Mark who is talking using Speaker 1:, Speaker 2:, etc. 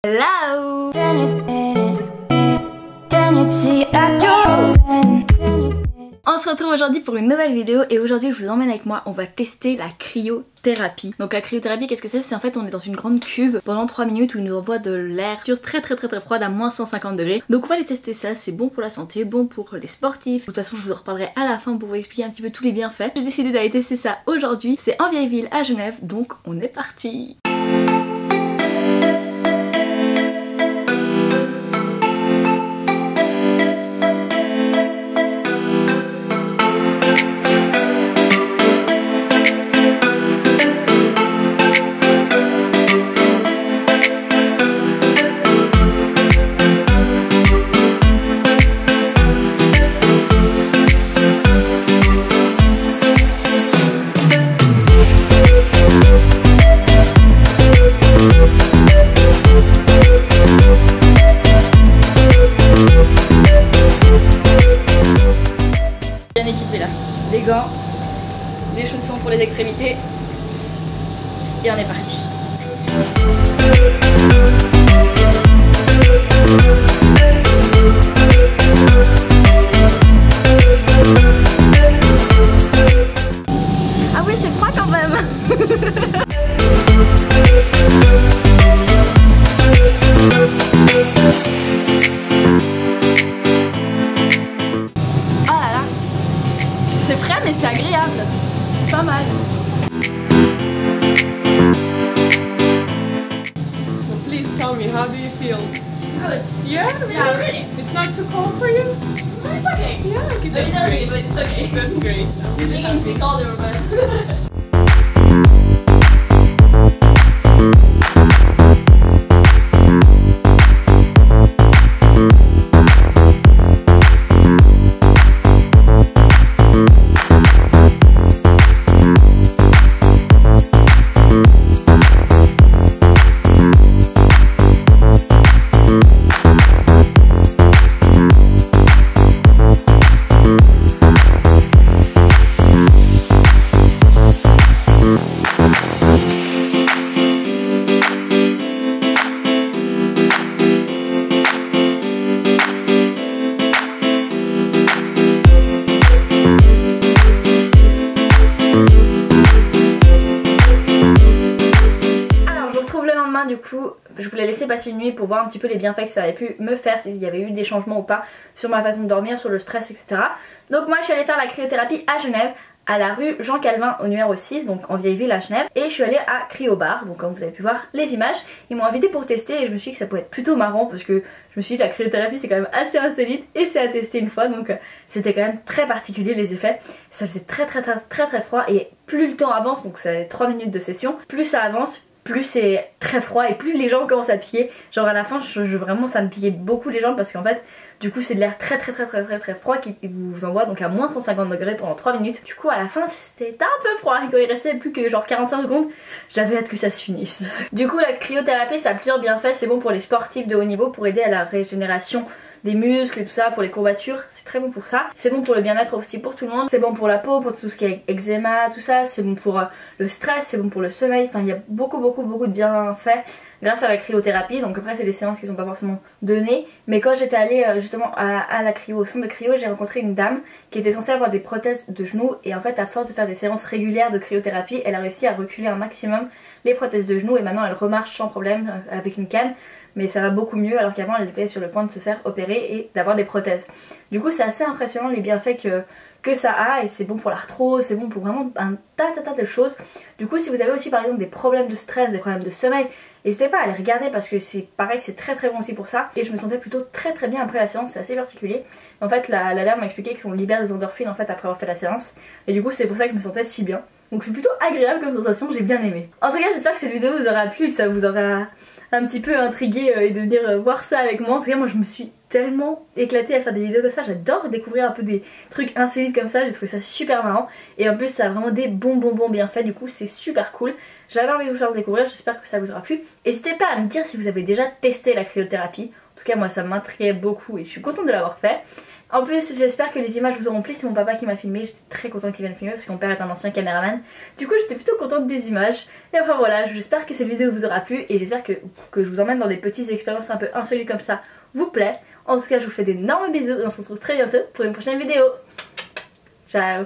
Speaker 1: Hello. On se retrouve aujourd'hui pour une nouvelle vidéo et aujourd'hui je vous emmène avec moi, on va tester la cryothérapie. Donc la cryothérapie, qu'est-ce que c'est? C'est en fait on est dans une grande cuve pendant 3 minutes où il nous envoie de l'air très froide à moins 150 degrés. Donc on va aller tester ça, c'est bon pour la santé, bon pour les sportifs. De toute façon je vous en reparlerai à la fin pour vous expliquer un petit peu tous les bienfaits. J'ai décidé d'aller tester ça aujourd'hui, c'est en vieille ville à Genève, donc on est parti. Les gants, les chaussons pour les extrémités et on est parti. Ah oui, c'est froid quand même. C'est frais mais c'est agréable, c'est pas mal.
Speaker 2: So please tell me, how do you feel?
Speaker 1: Good.
Speaker 2: Yeah?
Speaker 1: Yeah, really.
Speaker 2: It's not too cold for you?
Speaker 1: No, it's okay.
Speaker 2: Yeah, okay,
Speaker 1: It's
Speaker 2: that's great.
Speaker 1: but it's okay.
Speaker 2: That's great. I'm really
Speaker 1: Thinking to be
Speaker 2: happy.
Speaker 1: colder, but... Du coup, je voulais laisser passer une nuit pour voir un petit peu les bienfaits que ça avait pu me faire, s'il y avait eu des changements ou pas sur ma façon de dormir, sur le stress, etc. Donc moi je suis allée faire la cryothérapie à Genève, à la rue Jean Calvin au numéro 6, donc en vieille ville à Genève. Et je suis allée à Cryobar, donc comme vous avez pu voir les images, ils m'ont invité pour tester et je me suis dit que ça pouvait être plutôt marrant parce que je me suis dit que la cryothérapie c'est quand même assez insolite et c'est à tester une fois, donc c'était quand même très particulier les effets. Ça faisait très froid et plus le temps avance, donc c'est 3 minutes de session, plus ça avance, plus c'est très froid et plus les jambes commencent à piquer. Genre à la fin vraiment ça me piquait beaucoup les jambes parce qu'en fait du coup c'est de l'air très froid qui vous envoie donc à moins 150 degrés pendant 3 minutes. Du coup à la fin c'était un peu froid, quand il restait plus que genre 45 secondes, j'avais hâte que ça se finisse. Du coup la cryothérapie ça a plusieurs bienfaits, c'est bon pour les sportifs de haut niveau pour aider à la régénération des muscles et tout ça, pour les courbatures, c'est très bon pour ça. C'est bon pour le bien-être aussi pour tout le monde, c'est bon pour la peau, pour tout ce qui est eczéma, tout ça, c'est bon pour le stress, c'est bon pour le sommeil, enfin il y a beaucoup de bienfaits grâce à la cryothérapie. Donc après c'est des séances qui sont pas forcément données, mais quand j'étais allée justement à la cryo, au centre de cryo, j'ai rencontré une dame qui était censée avoir des prothèses de genoux et en fait à force de faire des séances régulières de cryothérapie, elle a réussi à reculer un maximum les prothèses de genoux et maintenant elle remarche sans problème avec une canne. Mais ça va beaucoup mieux alors qu'avant elle était sur le point de se faire opérer et d'avoir des prothèses. Du coup c'est assez impressionnant les bienfaits que ça a et c'est bon pour l'arthrose, c'est bon pour vraiment un tas de choses. Du coup si vous avez aussi par exemple des problèmes de stress, des problèmes de sommeil, n'hésitez pas à aller regarder parce que c'est pareil que c'est très bon aussi pour ça. Et je me sentais plutôt très bien après la séance, c'est assez particulier. En fait la dame m'a expliqué qu'on libère des endorphines en fait après avoir fait la séance et du coup c'est pour ça que je me sentais si bien. Donc c'est plutôt agréable comme sensation, j'ai bien aimé. En tout cas j'espère que cette vidéo vous aura plu et que ça vous aura un petit peu intrigué et de venir voir ça avec moi. En tout cas moi je me suis tellement éclatée à faire des vidéos comme ça, j'adore découvrir un peu des trucs insolites comme ça, j'ai trouvé ça super marrant et en plus ça a vraiment des bons bienfaits, du coup c'est super cool. J'avais envie de vous faire découvrir, j'espère que ça vous aura plu. N'hésitez pas à me dire si vous avez déjà testé la cryothérapie, en tout cas moi ça m'intriguait beaucoup et je suis contente de l'avoir fait. En plus j'espère que les images vous auront plu, c'est mon papa qui m'a filmé, j'étais très contente qu'il vienne filmer parce que mon père est un ancien caméraman. Du coup j'étais plutôt contente des images. Et enfin voilà, j'espère que cette vidéo vous aura plu et j'espère que je vous emmène dans des petites expériences un peu insolites comme ça vous plaît. En tout cas je vous fais d'énormes bisous et on se retrouve très bientôt pour une prochaine vidéo. Ciao.